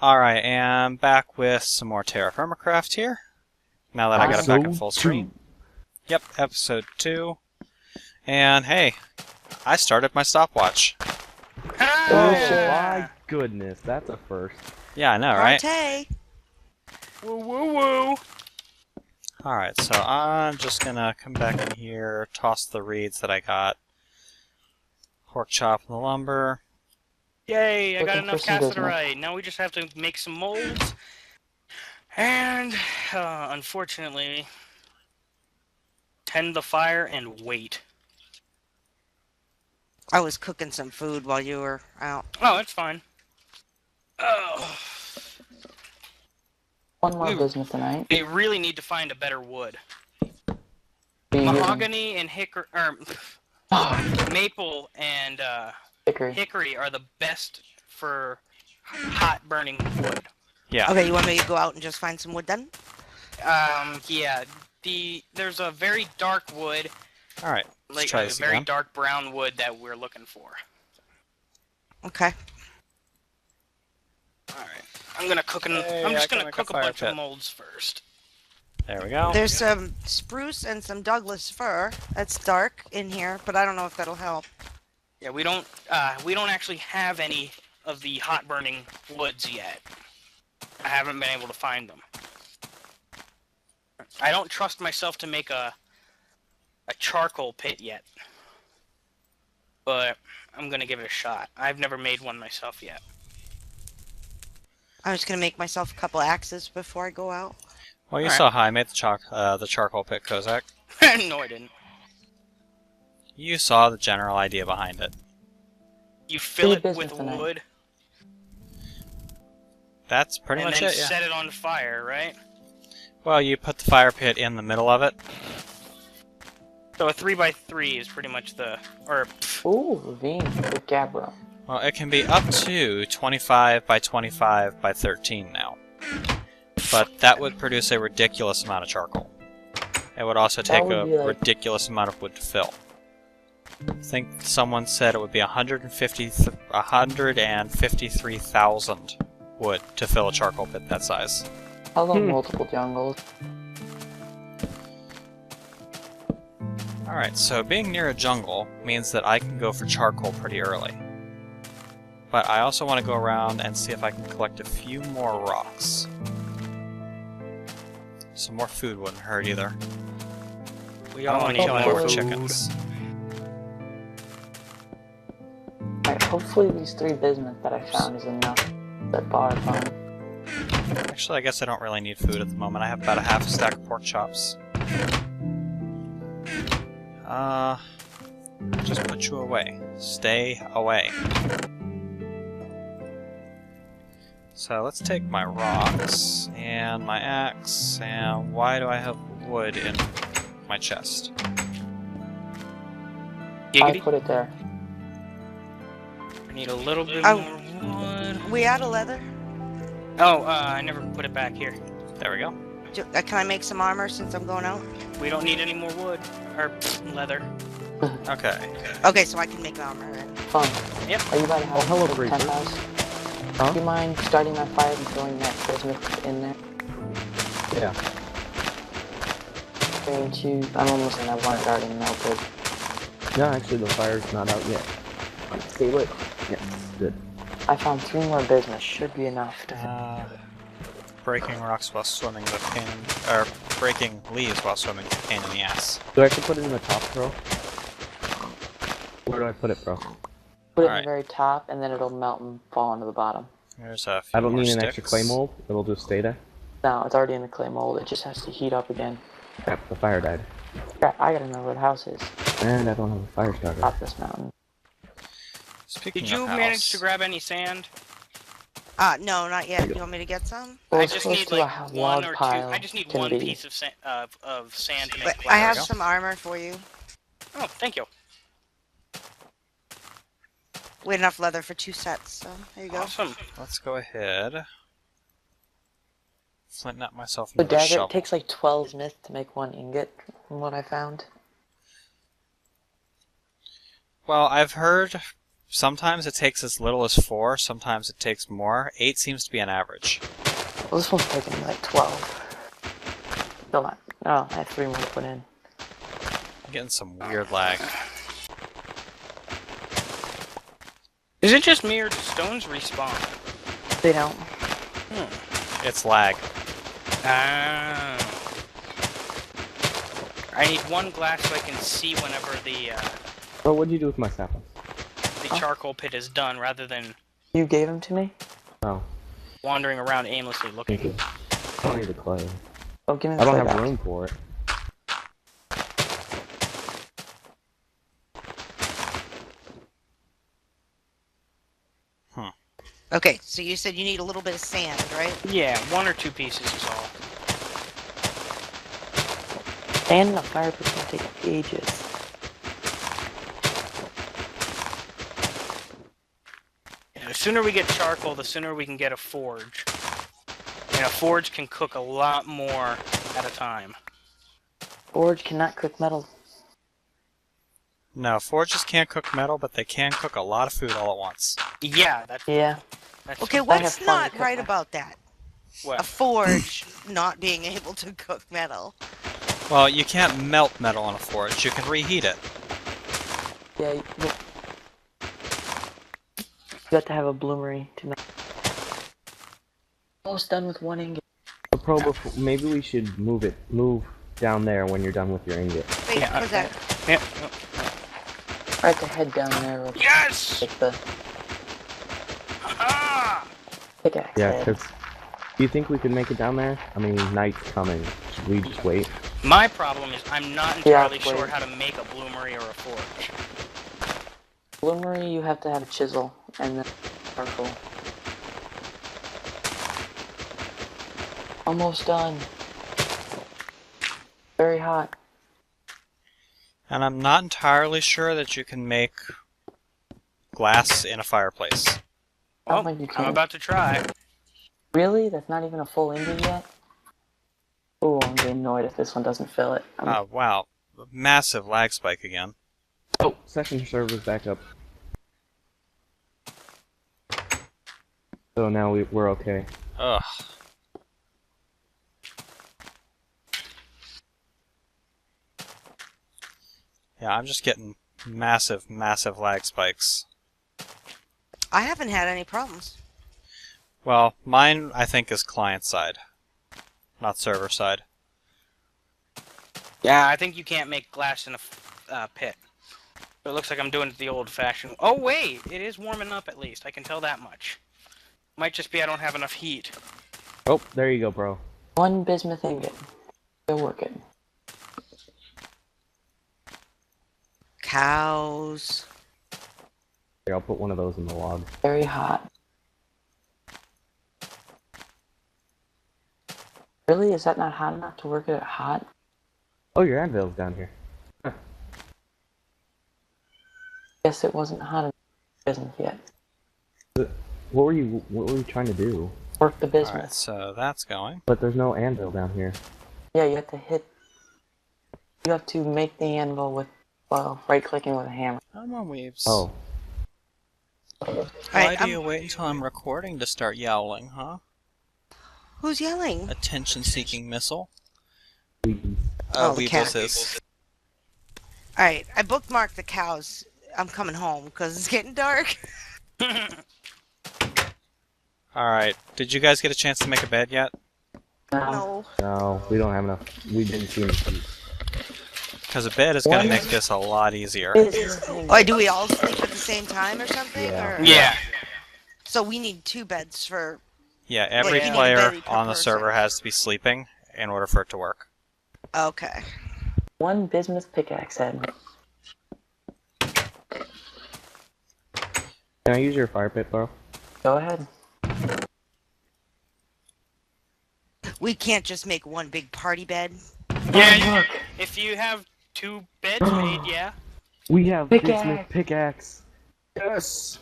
Alright, and back with some more Terrafirmacraft here. Now that I got it back in full screen. Yep, episode 2. And hey, I started my stopwatch. Oh my goodness, that's a first. Yeah, I know, right? Partay. Woo woo woo! Alright, so I'm just gonna come back in here, toss the reeds that I got. Pork chop and the lumber. Yay, I got enough cassiterite. Now we just have to make some molds. And, unfortunately, tend the fire and wait. I was cooking some food while you were out. Oh, that's fine. Oh. One more bismuth tonight. We really need to find a better wood. Using Mahogany and hickory, maple and hickory are the best for hot burning wood. Yeah. Okay, you want me to go out and just find some wood then? Yeah. There's a very dark wood, Alright, let's like try a this very again. dark brown wood that we're looking for. Okay. Alright. I'm just gonna cook a bunch of molds first. There we go. There's some spruce and some Douglas fir. That's dark in here, but I don't know if that'll help. Yeah, we don't actually have any of the hot burning woods yet. I haven't been able to find them. I don't trust myself to make a charcoal pit yet. But I'm gonna give it a shot. I've never made one myself yet. I'm just gonna make myself a couple axes before I go out. Well, you saw how I made the charcoal pit, Kozak. No, I didn't. You saw the general idea behind it. You fill it with wood. That's pretty much and it, then set it on fire, right? Well, you put the fire pit in the middle of it. So a 3x3 is pretty much the... Ooh, ravine with gabbro. Well, it can be up to 25 by 25 by 13 now. But that would produce a ridiculous amount of charcoal. It would also take a ridiculous amount of wood to fill. I think someone said it would be 153,000 wood to fill a charcoal pit that size. Hello, multiple jungles. Alright, so being near a jungle means that I can go for charcoal pretty early. But I also want to go around and see if I can collect a few more rocks. Some more food wouldn't hurt either. We all want to kill eat more more chickens. Alright, hopefully these 3 bismuth that I found is enough. That bar farm. Actually, I guess I don't really need food at the moment. I have about a half a stack of pork chops. Just put you away. Stay away. So let's take my rocks and my axe, and why do I have wood in my chest? I put it there. I need a little bit more wood. We out of leather? Oh, I never put it back here. There we go. Can I make some armor since I'm going out? We don't need any more wood. Or leather. Okay. Okay, so I can make armor then. Fun. Yep. Are you about to have hello, a Breaker. 10 house? Huh? Do you mind starting my fire and throwing that bismuth in there? Yeah. I'm almost in that one garden melted. No, actually the fire's not out yet. See, look. Yeah, good. I found 3 more bismuth. Should be enough to Breaking rocks while swimming with pain, or breaking leaves while swimming with pain in the ass. Do I have to put it in the top, bro? Where do I put it, bro? put it in Alright. the very top, and then it'll melt and fall into the bottom. There's a few I don't more need an sticks. extra clay mold. It'll just stay there. No, it's already in the clay mold. It just has to heat up again. Crap, the fire died. Crap, I gotta know where the house is. And I don't have a fire starter. Up this mountain. Speaking Did you of manage house, to grab any sand? No, not yet. You want me to get some? Well, I it's just close need to like a one log or two. pile I just need can one be. piece of sand to make But fire. I have go. some armor for you. Oh, thank you. We had enough leather for 2 sets, so there you go. Awesome. let's go ahead. Flint knot myself The into a dagger, shovel. it takes like 12 bismuth to make 1 ingot, from what I found. Well, I've heard sometimes it takes as little as 4, sometimes it takes more. 8 seems to be an average. Well, this one's taking like 12. Still not. Oh, I have 3 more to put in. I'm getting some weird lag. Is it just me or do stones respawn? They don't. It's lag. Ah. I need 1 glass so I can see whenever the Oh, what'd you do with my sapling? charcoal pit is done, rather than You gave them to me? Oh, wandering around aimlessly thank you. looking. I don't need the clay. Oh, give me the I don't clay have back. room for it. Okay, so you said you need a little bit of sand, right? Yeah, 1 or 2 pieces is all. And the fire pit's gonna take ages. The sooner we get charcoal, the sooner we can get a forge. And a forge can cook a lot more at a time. Forge cannot cook metal. No, forges can't cook metal, but they can cook a lot of food all at once. Yeah, that's Yeah. Okay, have what's fun not with right that. about that? A what. forge not being able to cook metal. Well, you can't melt metal in a forge, you can reheat it. Yeah, you have to have a bloomery to make. Almost done with 1 ingot. So, Pro, maybe we should move down there when you're done with your ingot. Wait, Yeah, what's that? Yeah. I have to head down there with Yes! the Ah! pickaxe Yeah, head. because do you think we could make it down there? I mean, night's coming. Should we just wait? My problem is I'm not Yeah, entirely sure wait. how to make a bloomery or a forge. Bloomery, you have to have a chisel and then charcoal. Almost done. Very hot. And I'm not entirely sure that you can make glass in a fireplace. I don't Oh, think you I'm can. about to try. Really? That's not even a full ingot yet? Oh, I'm getting annoyed if this one doesn't fill it. Oh, wow. Massive lag spike again. Oh, session server's back up. So now we're okay. Ugh. Yeah, I'm just getting massive, massive lag spikes. I haven't had any problems. Well, mine, I think, is client side, not server side. Yeah, I think you can't make glass in a pit. It looks like I'm doing it the old-fashioned. Oh wait, it is warming up at least. I can tell that much. Might just be I don't have enough heat. Oh, there you go, bro. 1 bismuth ingot. Still working. Cows. Here, I'll put one of those in the log. Very hot. Really? Is that not hot enough to work it hot? Oh, your anvil's down here. Guess it wasn't hot enough for bismuth yet. What were you trying to do? Work the bismuth. Alright, so that's going. But there's no anvil down here. Yeah, you have to hit. You have to make the anvil with, well, right-clicking with a hammer. Come on, Weaves. Oh, Why Alright, do you wait until I'm recording to start yowling, huh? who's yelling? Attention-seeking missile. please. Oh, the Weevils cat. is. Alright, I bookmarked the cows. I'm coming home because it's getting dark. Alright, did you guys get a chance to make a bed yet? No. No, we don't have enough. We didn't see any sheep. Because a bed is going to make this a lot easier. Bismuth ingot. Why, do we all sleep at the same time or something? Yeah. Or... Yeah. So we need 2 beds for... Yeah, every Like, you need a player bed per on the person. server has to be sleeping in order for it to work. Okay. 1 bismuth pickaxe head. Can I use your fire pit, bro? Go ahead. We can't just make 1 big party bed. Yeah, you, if you have 2 beds made, yeah. We have Pickaxe. bismuth pickaxe. Yes.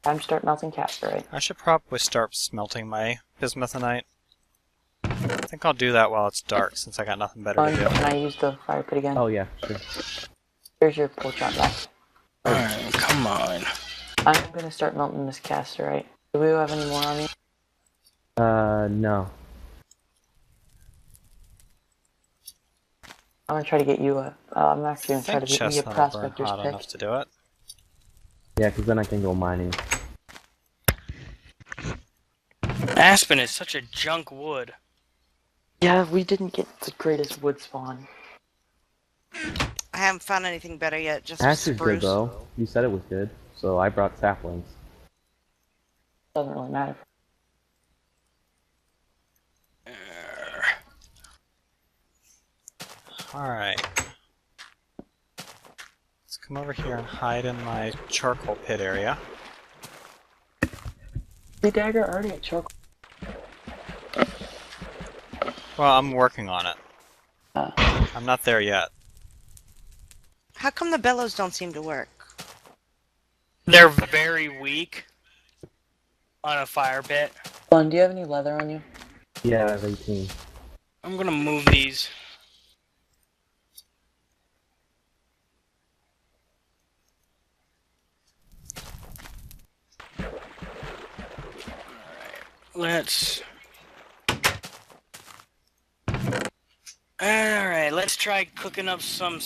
Time to start melting casterite. I should probably start smelting my bismuthinite. I think I'll do that while it's dark, since I got nothing better to do. Can I use the fire pit again? Oh yeah, sure. Here's your pork chop back. Alright, come on. I'm gonna start melting this casterite. Do we have any more on you? No. I'm gonna try to get you a. I'm actually I gonna try think to get you a chestnut will burn prospector's hot pick. enough to do it. Yeah, because then I can go mining. Aspen is such a junk wood. Yeah, we didn't get the greatest wood spawn. I haven't found anything better yet. Just Ash is good spruce. though. You said it was good, so I brought saplings. Doesn't really matter. Alright. Let's come over here and hide in my charcoal pit area. The dagger already at charcoal. Well, I'm working on it. I'm not there yet. How come the bellows don't seem to work? They're very weak on a fire pit. Fun, do you have any leather on you? Yeah, I have 18. I'm gonna move these. Let's... Alright, let's try cooking up some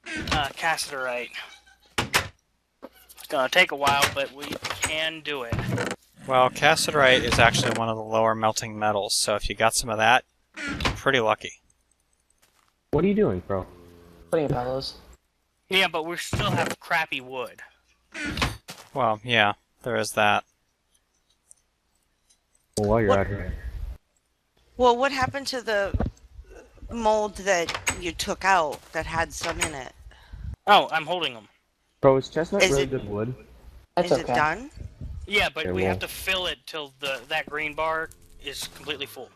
cassiterite. It's gonna take a while, but we can do it. Well, cassiterite is actually one of the lower melting metals, so if you got some of that, you're pretty lucky. What are you doing, bro? Putting in bellows. Yeah, but we still have crappy wood. Well, yeah, there is that. Well, while you're What- out here. Well, what happened to the mold that you took out that had some in it? Oh, I'm holding them. Bro, is chestnut Is really it- good wood? That's Is okay. it done? Yeah, but Okay, we well- have to fill it till that green bar is completely full.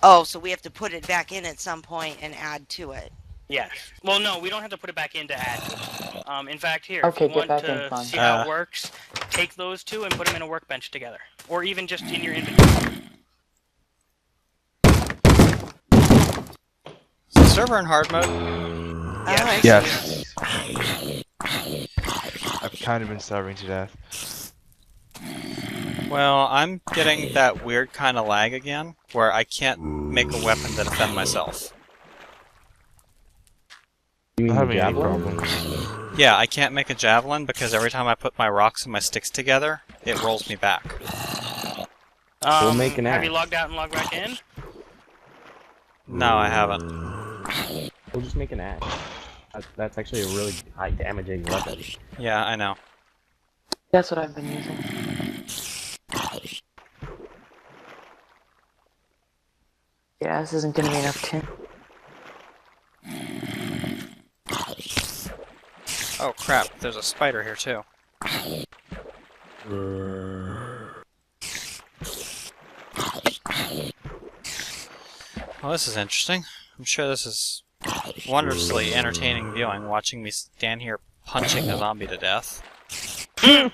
Oh, so we have to put it back in at some point and add to it. Yes. Well, no, we don't have to put it back in to add to it. In fact, here, Okay, if you get want back in, to fine. see how it works, take those two and put them in a workbench together. Or even just in your inventory. Is the server in hard mode? Alright. Yes. I've kind of been starving to death. Well, I'm getting that weird kind of lag again, where I can't make a weapon to defend myself. You mean I'm the having any javelin? problems. Yeah, I can't make a javelin because every time I put my rocks and my sticks together, it rolls me back. We'll make an Have you axe. logged out and logged back in? No, I haven't. We'll just make an axe. That's actually a really high damaging weapon. Yeah, I know. That's what I've been using. Yeah, this isn't gonna be enough tin. Oh crap, there's a spider here too. Well, this is interesting. I'm sure this is wondrously entertaining viewing, watching me stand here punching a zombie to death. At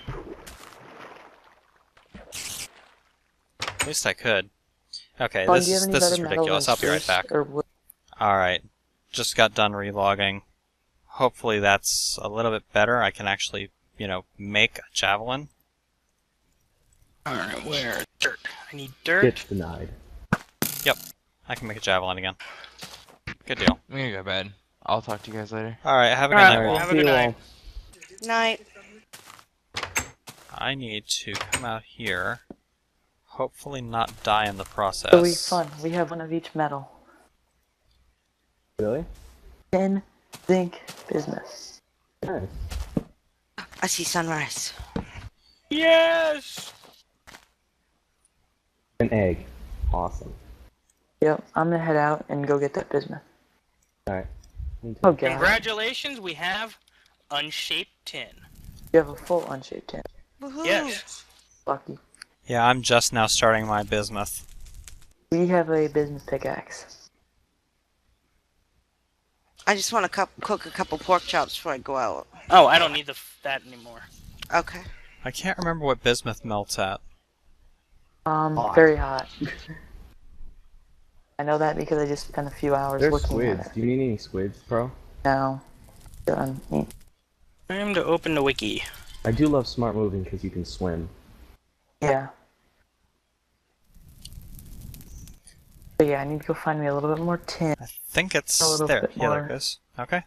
least I could. Okay, Fun, this do you have is any this is better metal ridiculous. than I'll be right spruce back. or wood? Alright, just got done relogging. Hopefully that's a little bit better. I can actually, you know, make a javelin. Alright, where? Dirt. I need dirt. Ditch denied. I can make a javelin again. Good deal. I'm gonna go to bed. I'll talk to you guys later. Alright, have a good Alright, night, well, Wall. have a See good you night. all. Night. I need to come out here. Hopefully not die in the process. So we have one of each metal. Really? Tin, zinc, bismuth. Nice. I see sunrise. Yes! An egg. Awesome. Yep, I'm gonna head out and go get that bismuth. Alright. Me too. Oh god. Congratulations, we have unshaped tin. You have a full unshaped tin. Woohoo! Yes. Lucky. Yeah, I'm just now starting my bismuth. We have a bismuth pickaxe. I just want to cook a couple pork chops before I go out. Oh, I don't need that anymore. Okay. I can't remember what bismuth melts at. Hot. Very hot. I know that because I just spent a few hours There's looking squids. at it. Do you need any squids, bro? No. Done. Time to open the wiki. I do love smart moving because you can swim. Yeah. But yeah, I need to go find me a little bit more tin. I think it's A little there. bit Yeah, there more. it is. Okay.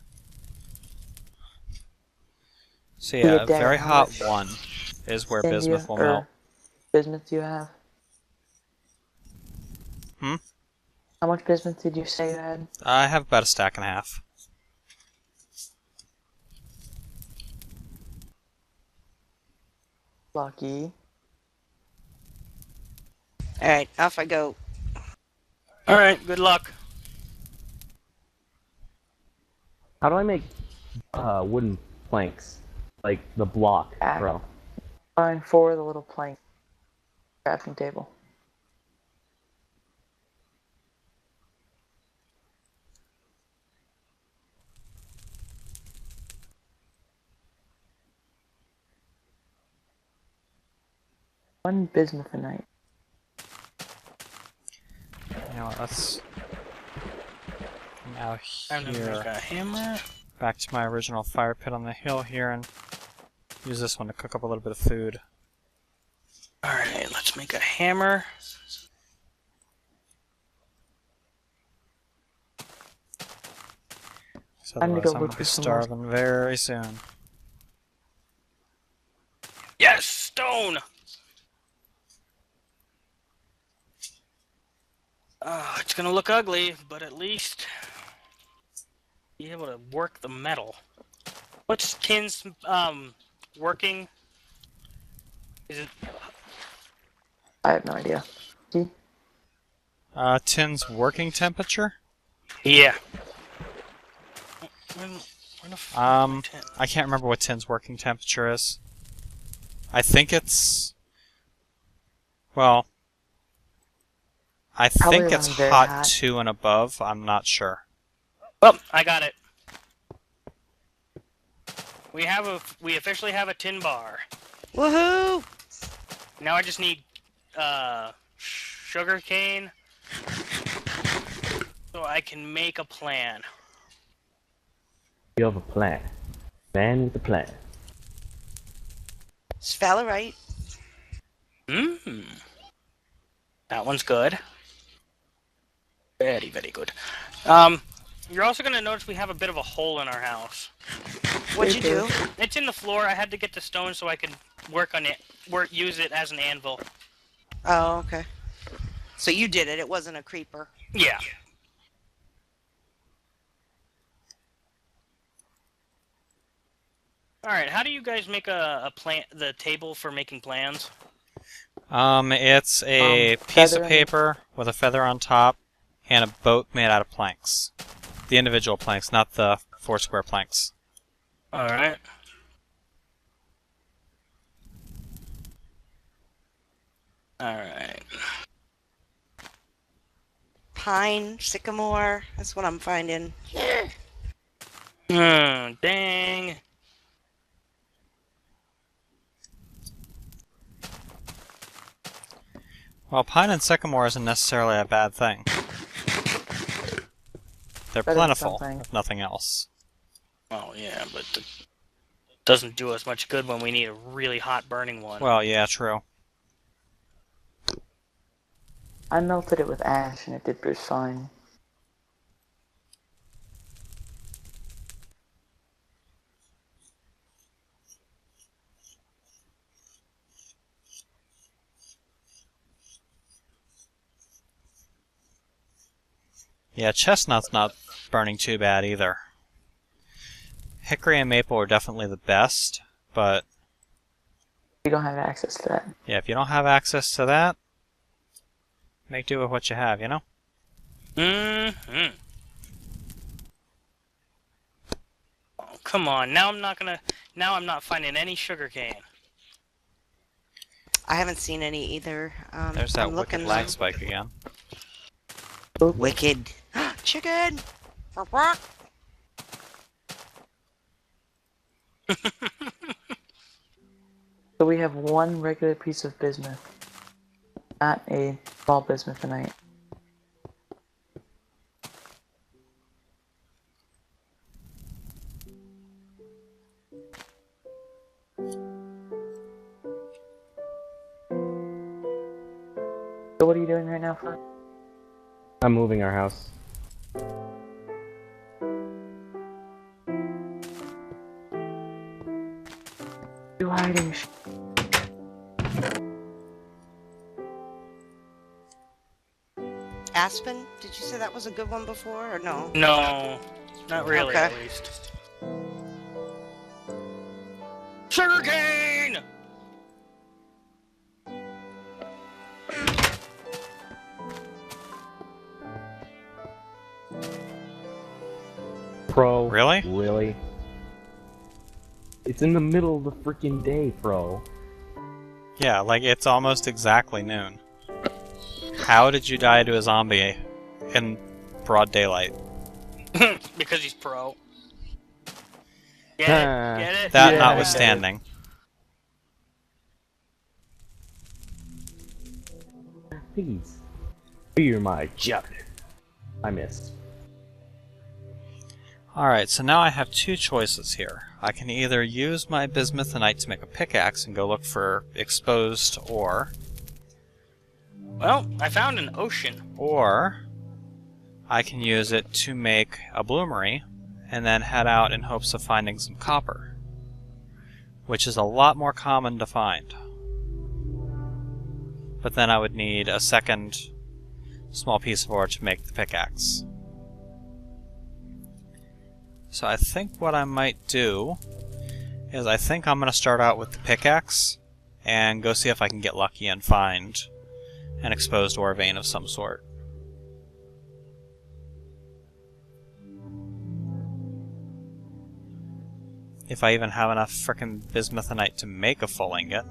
So Yeah, yeah, Dad, very how hot much 1 is where tin do you- bismuth will or melt. Bismuth do you have? Hmm? How much bismuth did you say you had? I have about a stack and a half. Lucky. Alright, off I go. Alright, good luck. How do I make wooden planks? Like the block, Ah. bro. Find 4 of the little plank crafting table. One bismuth a night. You know what, let's come out Time to make here, a hammer. back to my original fire pit on the hill here, and use this one to cook up a little bit of food. Alright, let's make a hammer. So Time to otherwise go I'm look gonna for be some more. starving very soon. Yes, stone! It's gonna look ugly, but at least be able to work the metal. What's tin's working? Is it? I have no idea. See? Tin's working temperature? Yeah. Where the fuck is my tin? I can't remember what tin's working temperature is. I think it's... Well... I Probably think it's around very hot hot. 2 and above, I'm not sure. Well, I got it. We officially have a tin bar. Woohoo! Now I just need sugar cane so I can make a plan. You have a plan. Man with a plan. Sphalerite. Mmm. That one's good. Very, very good. You're also gonna notice we have a bit of a hole in our house. What'd you do? It's in the floor. I had to get the stone so I could work on it, use it as an anvil. Oh, okay. So you did it. It wasn't a creeper. Yeah. All right. How do you guys make the table for making plans? It's a piece of feather paper with a feather on top and a boat made out of planks. The individual planks, not the 4 square planks. All right. All right. Pine, sycamore. That's what I'm finding. Dang. Well, pine and sycamore isn't necessarily a bad thing. They're Better than plentiful, something. if nothing else. Oh yeah, but it doesn't do us much good when we need a really hot burning one. Well, yeah, true. I melted it with ash and it did just fine. Yeah, chestnut's not burning too bad either. Hickory and maple are definitely the best, but You don't have access to that. yeah, if you don't have access to that, make do with what you have, you know? Mm-hmm. Oh, come on. Now I'm not finding any sugarcane. I haven't seen any either. There's that I'm wicked looking. lag spike again. Wicked. Chicken! Rock. So we have one regular piece of bismuth. Not a small bismuth a night. So what are you doing right now, Fred? I'm moving our house. You hiding? Aspen, did you say that was a good one before, or no? No, not really, Okay. at least. Sugarcane! Pro. Really? Really? It's in the middle of the freaking day, Pro. Yeah, like it's almost exactly noon. How did you die to a zombie in broad daylight? Because he's pro. Get it? Get it? That Yeah, notwithstanding. Please. Be my judge. I missed. Alright, so now I have two choices here. I can either use my bismuthinite to make a pickaxe and go look for exposed ore, Well, I found an ocean. or I can use it to make a bloomery and then head out in hopes of finding some copper, which is a lot more common to find. But then I would need a second small piece of ore to make the pickaxe. So I think what I might do is I think I'm going to start out with the pickaxe and go see if I can get lucky and find an exposed ore vein of some sort. If I even have enough frickin' bismuthinite to make a full ingot.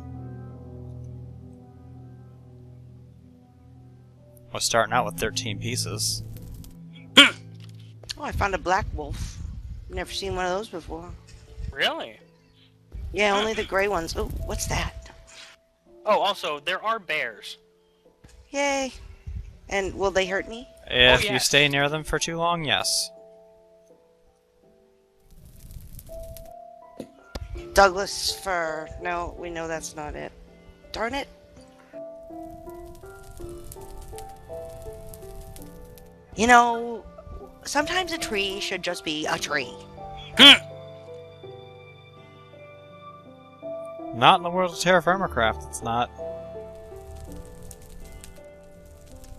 I was starting out with 13 pieces. Oh, I found a black wolf. Never seen one of those before. Really? Yeah, only the gray ones. Oh, what's that? Oh, also, there are bears. Yay. And will they hurt me? If yes. you stay near them for too long, yes. Douglas fir. No, we know that's not it. Darn it. You know, sometimes a tree should just be a tree. Not in the world of Terrafirmacraft, it's not.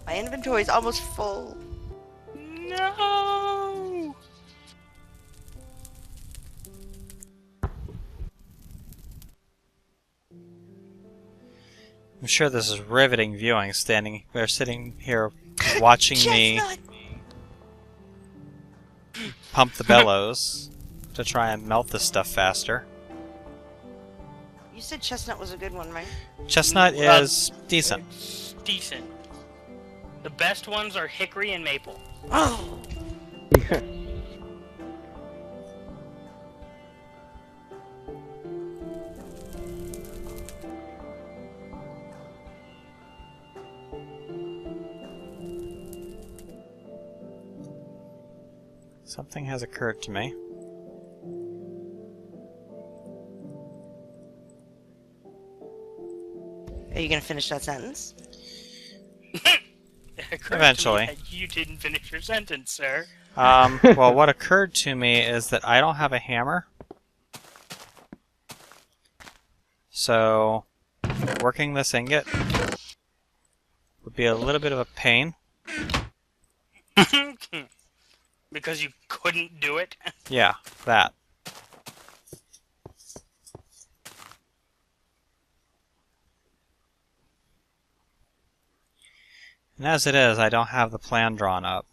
My inventory's almost full. No! I'm sure this is riveting viewing, sitting here watching me Chestnut! pump the bellows to try and melt this stuff faster. You said chestnut was a good one, right? Chestnut is decent. It's decent. The best ones are hickory and maple. Oh! Something has occurred to me. Are you gonna finish that sentence? It occurred to me Eventually. that you didn't finish your sentence, sir. Well, what occurred to me is that I don't have a hammer. So, working this ingot would be a little bit of a pain. Because you couldn't do it. Yeah, that. And as it is, I don't have the plan drawn up.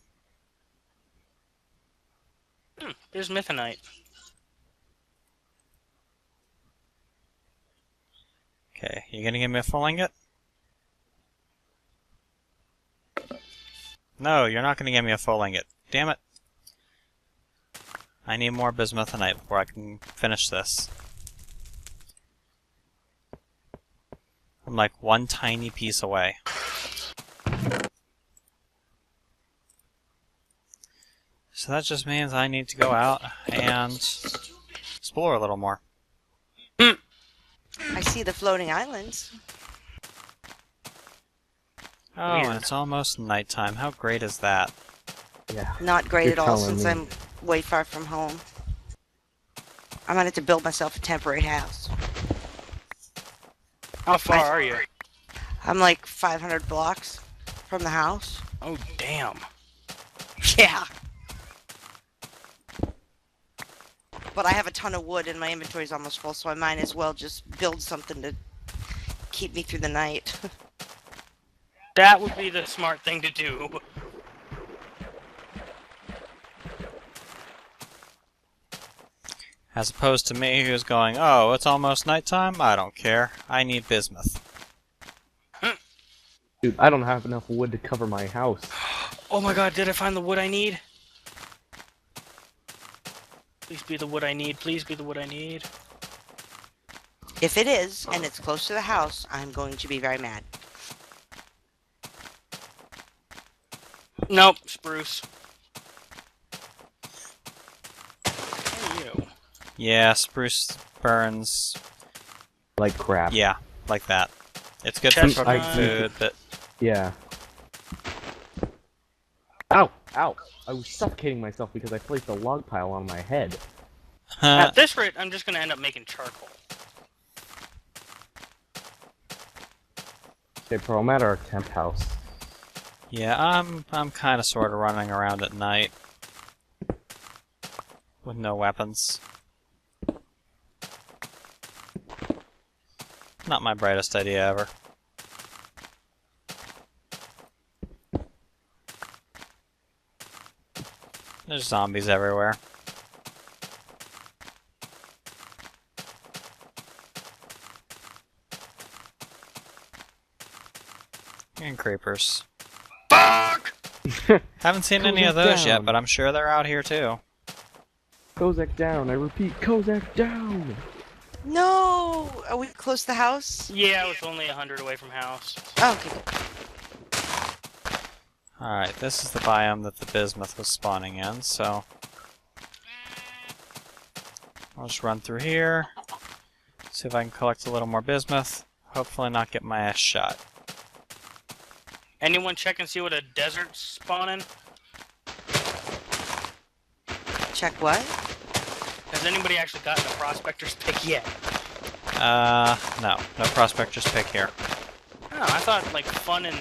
There's mithanite. Okay, you gonna give me a full ingot? No, you're not gonna give me a full ingot. Damn it. I need more bismuthinite before I can finish this. I'm like one tiny piece away. So that just means I need to go out and explore a little more. I see the floating islands. Oh, Weird. and it's almost nighttime. How great is that? Yeah. Not great You're at all telling since me. I'm way far from home. I'm gonna have to build myself a temporary house. How far are you? I'm like 500 blocks from the house. Oh, damn. Yeah. But I have a ton of wood and my inventory's almost full, so I might as well just build something to keep me through the night. That would be the smart thing to do. As opposed to me who's going, oh, it's almost nighttime? I don't care. I need bismuth. Dude, I don't have enough wood to cover my house. Oh my god, did I find the wood I need? Please be the wood I need. Please be the wood I need. If it is, and it's close to the house, I'm going to be very mad. Nope, spruce. Where are you? Yeah, spruce burns. Like crap. Yeah, like that. It's good for Chestnut. cooking food, but Yeah. Ow! Ow! I was suffocating myself because I placed a log pile on my head. At this rate, I'm just gonna end up making charcoal. Okay, Pro, I'm at our temp house. yeah, I'm kind of sort of running around at night with no weapons. Not my brightest idea ever. There's zombies everywhere. And creepers. Fuck! Haven't seen any of those yet, but I'm sure they're out here too. Kozak down, I repeat, Kozak down! No! Are we close to the house? Yeah, I was only 100 away from house. Oh, okay. Alright, this is the biome that the bismuth was spawning in, so I'll just run through here, see if I can collect a little more bismuth, hopefully not get my ass shot. Anyone check and see what a desert's spawning? Check what? Has anybody actually gotten a prospector's pick yet? No prospector's pick here. Oh, I thought like Fun and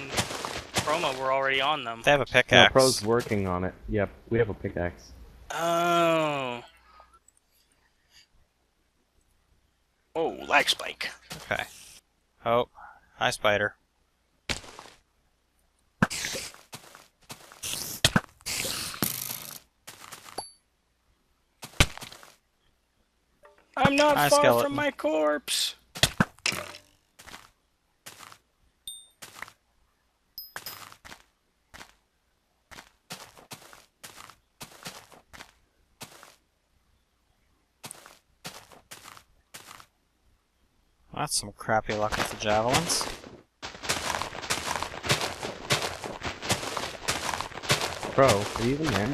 Chroma were already on them. They have a No, pickaxe. Pro's working on it. Yep, we have a pickaxe. Oh. Oh, lag spike. Okay. Oh, hi spider. I'm not Hi, far skeleton. from my corpse. That's some crappy luck with the javelins. Pro, are you even there?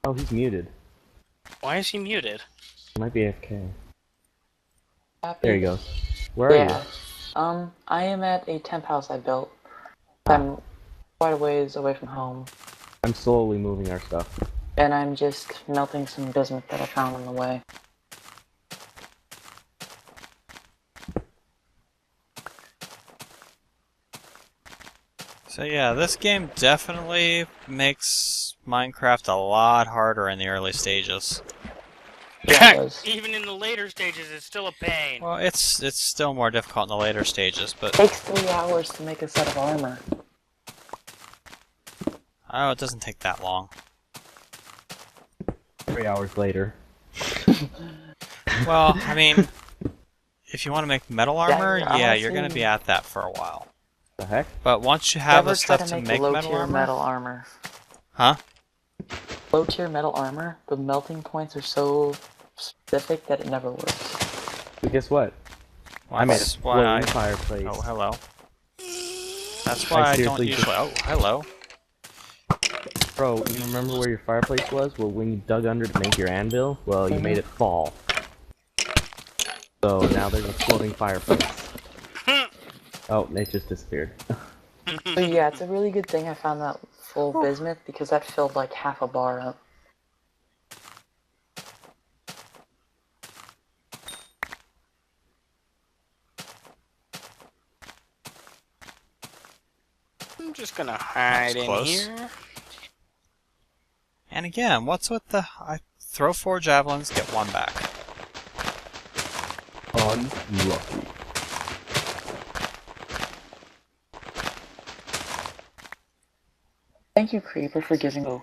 Oh, he's muted. Why is he muted? He might be AFK. Happy? There he goes. Where are Yeah. you? I am at a temp house I built. I'm quite a ways away from home, I'm slowly moving our stuff. and I'm just melting some bismuth that I found on the way. So yeah, this game definitely makes Minecraft a lot harder in the early stages. Yeah, it does. Even in the later stages, it's still a pain. Well, it's still more difficult in the later stages, but Takes 3 hours to make a set of armor. oh, it doesn't take that long. 3 hours later. Well, I mean, if you want to make metal armor, Yeah, yeah, you're gonna honestly- be at that for a while. The heck? But once you have Never the stuff try to to make low metal tier armor, metal armor. huh? Low tier metal armor, the melting points are so specific that it never works. But guess what? Well, I made a that's why I. floating fireplace. Oh, hello. That's why I don't seriously usually. Oh, hello. Bro, you remember where your fireplace was? Well, when you dug under to make your anvil, well, you made it fall. So now there's a floating fireplace. Oh, it just disappeared. So yeah, it's a really good thing I found that full bismuth because that filled like half a bar up. I'm just gonna hide in close. here. And again, what's with the... I throw 4 javelins, get 1 back. Unlucky. Thank you, Creeper, for giving. Oh,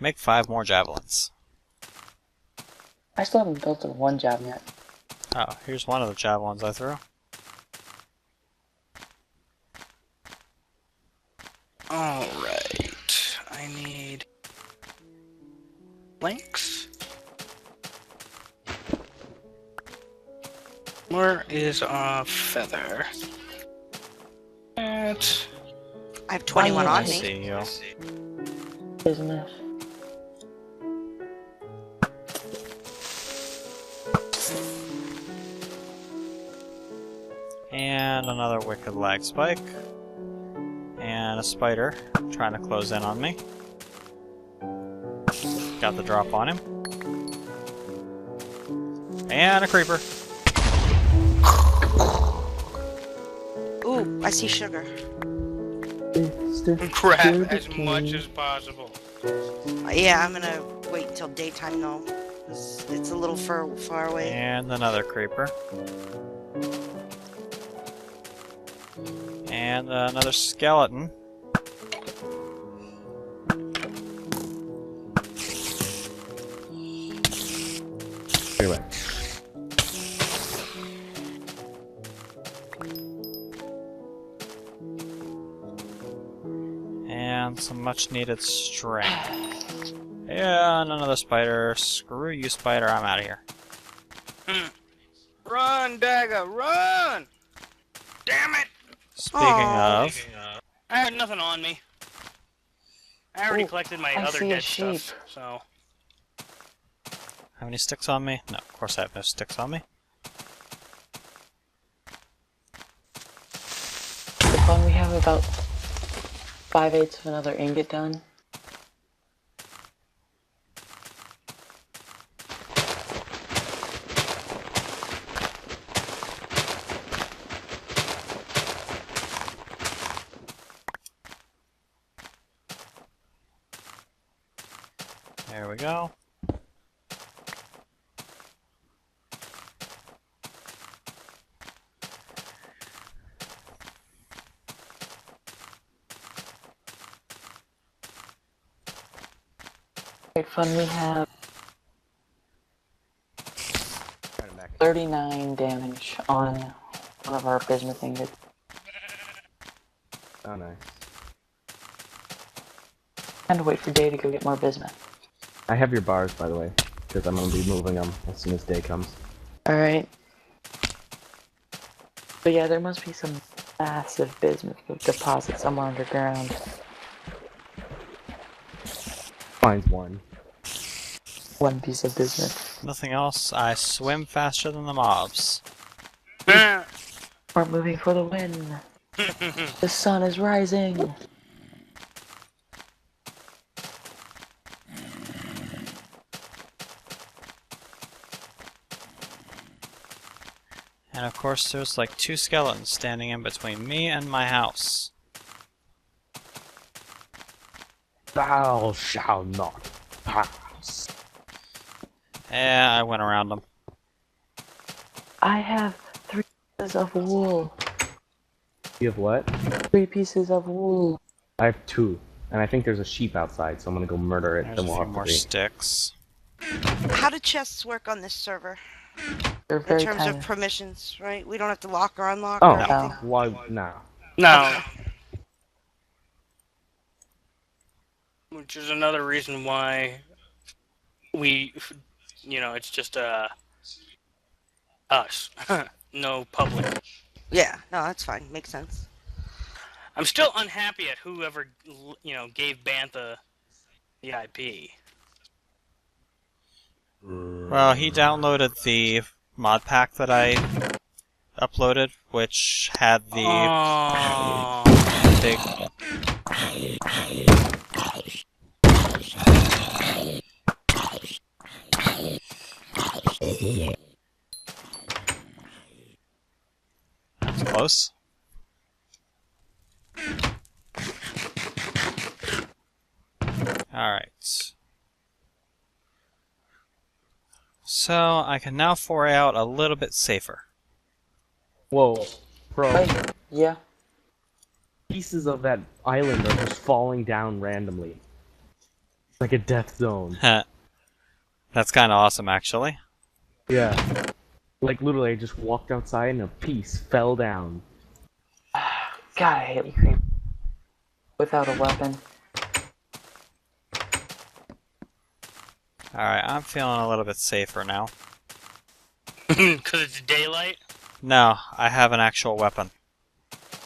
Make 5 more javelins. I still haven't built a 1 jab yet. Oh, here's one of the javelins I threw. Alright. I need links. Where is our feather? At I have 21 I on I me. see you. Bismuth. And another wicked lag spike. And a spider trying to close in on me. Got the drop on him. And a creeper. Ooh, I see sugar. grab as much as possible. Yeah, I'm gonna wait until daytime though. It's a little far away. And another creeper. And another skeleton. Anyway. And some much needed string. And another spider. Screw you, spider. I'm out of here. Run, Dagger, run! Damn it! Speaking Aw. of, I had nothing on me. I already Ooh, collected my I other see a dead sheep. stuff, so... have any sticks on me? No, of course I have no sticks on me. The fun we have about 5/8 of another ingot done. There we go. Great fun we have 39 damage on one of our bismuth ingots. Oh, nice. And to wait for day to go get more bismuth. I have your bars, by the way, because I'm going to be moving them as soon as day comes. Alright. But yeah, there must be some massive bismuth deposit somewhere underground. Finds one. One piece of bismuth. Nothing else. I swim faster than the mobs. We're moving for the win. The sun is rising. And of course, there's like 2 skeletons standing in between me and my house. Thou shalt not pass. Yeah, I went around them. I have 3 pieces of wool. You have what? 3 pieces of wool. I have 2. And I think there's a sheep outside, so I'm going to go murder it. There's Then a we'll few have more 3. sticks. How do chests work on this server? They're In very terms tiny. of permissions, right? We don't have to lock or unlock Oh, or anything? why? No. No. Which is another reason why we, you know, it's just us. No public. Yeah, no, that's fine. Makes sense. I'm still unhappy at whoever, you know, gave Bantha the IP. Well, he downloaded the mod pack that I uploaded, which had the Oh. big. That's close. Alright. So, I can now foray out a little bit safer. Whoa, bro. Wait, yeah. Pieces of that island are just falling down randomly. It's like a death zone. That's kind of awesome, actually. Yeah. Like, literally, I just walked outside and a piece fell down. God, I hate you, creep. Without a weapon. Alright, I'm feeling a little bit safer now. Because it's daylight. No, I have an actual weapon.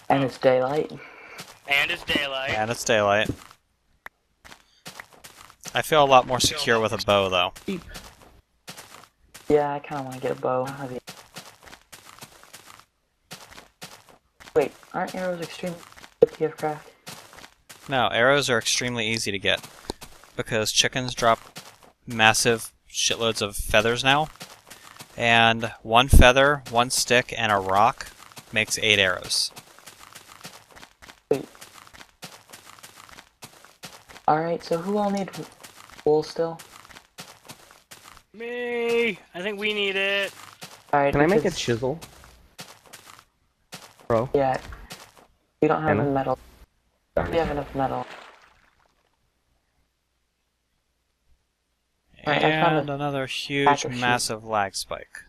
And it's daylight. And it's daylight. And it's daylight. I feel a lot more secure with a bow, though. Yeah, I kind of want to get a bow. Wait, aren't arrows extremely with Terrafirmacraft? No, arrows are extremely easy to get. Because chickens drop massive shitloads of feathers now. And one feather, one stick, and a rock makes 8 arrows. Wait. Alright, so who all need wool still? Me! I think we need it. Alright, Can I make a because- chisel? Bro? Yeah. We don't have Anna? metal. We have enough metal. Alright, I found And another huge, pack of sheep. massive lag spike.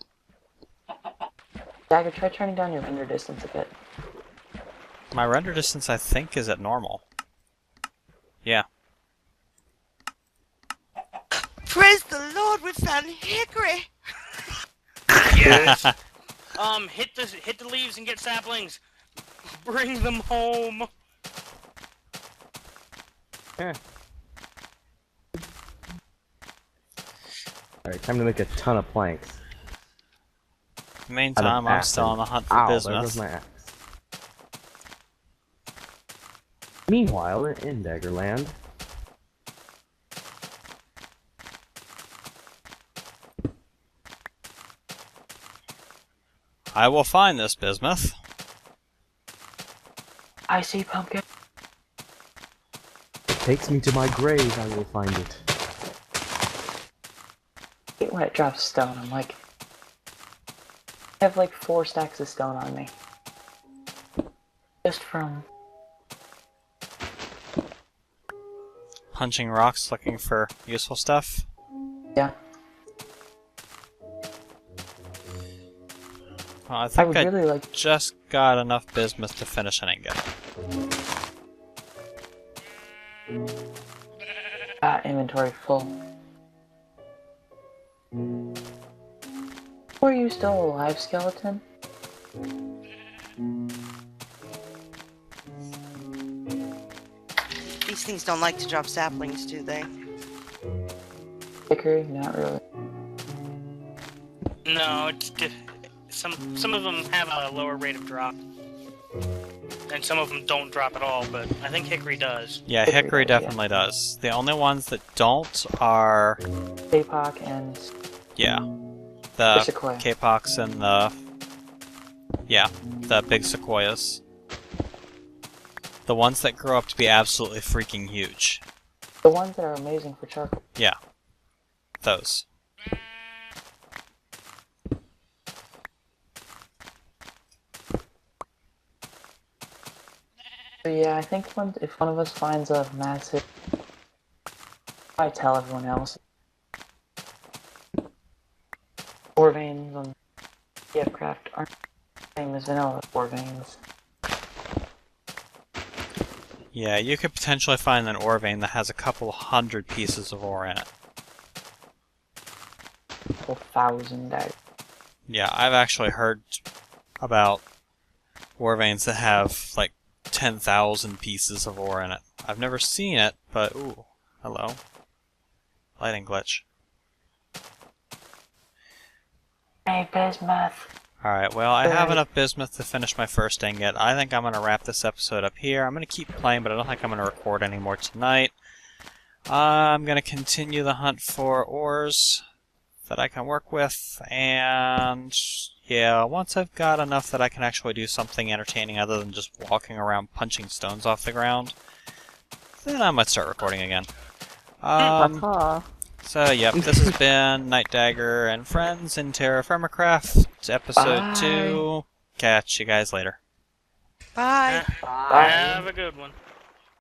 Dagger, try turning down your render distance a bit. My render distance, I think, is at normal. Yeah. Praise the Lord, we found hickory! Yes. Hit the leaves and get saplings. Bring them home. Yeah. Alright, time to make a ton of planks. Meantime, I'm still on the hunt for Ow, there bismuth. goes my axe. Meanwhile, in Daggerland, I will find this bismuth. I see pumpkin. it takes me to my grave, I will find it. I hate when it drops stone. I'm like, I have like 4 stacks of stone on me. Just from Punching rocks, looking for useful stuff. yeah. Well, I I think would I really like. just got enough bismuth to finish an ingot. Inventory full. Are you still alive, skeleton? These things don't like to drop saplings, do they? Hickory? Not really. No, some of them have a lower rate of drop. And some of them don't drop at all, but I think hickory does. Yeah, Hickory hickory does, definitely does. The only ones that don't are, Apoc and yeah, the the sequoia. Capox and the, yeah, the big sequoias. The ones that grow up to be absolutely freaking huge. The ones that are amazing for charcoal. Yeah, those. So yeah, I think if one of us finds a massive, I tell everyone else. Ore veins on Terrafirmacraft aren't the same as vanilla ore veins. Yeah, you could potentially find an ore vein that has a couple hundred pieces of ore in it. A couple thousand out. Yeah, I've actually heard about ore veins that have like 10,000 pieces of ore in it. I've never seen it, but ooh, hello. Lighting glitch. Hey, bismuth. Alright, well, I have enough bismuth to finish my first ingot. I think I'm going to wrap this episode up here. I'm going to keep playing, but I don't think I'm going to record anymore tonight. I'm going to continue the hunt for ores that I can work with, and yeah, once I've got enough that I can actually do something entertaining other than just walking around punching stones off the ground, then I might start recording again. So, yep, this has been Night Dagger and Friends in Terrafirmacraft. It's episode 2. Catch you guys later. Bye. Bye. Have a good one.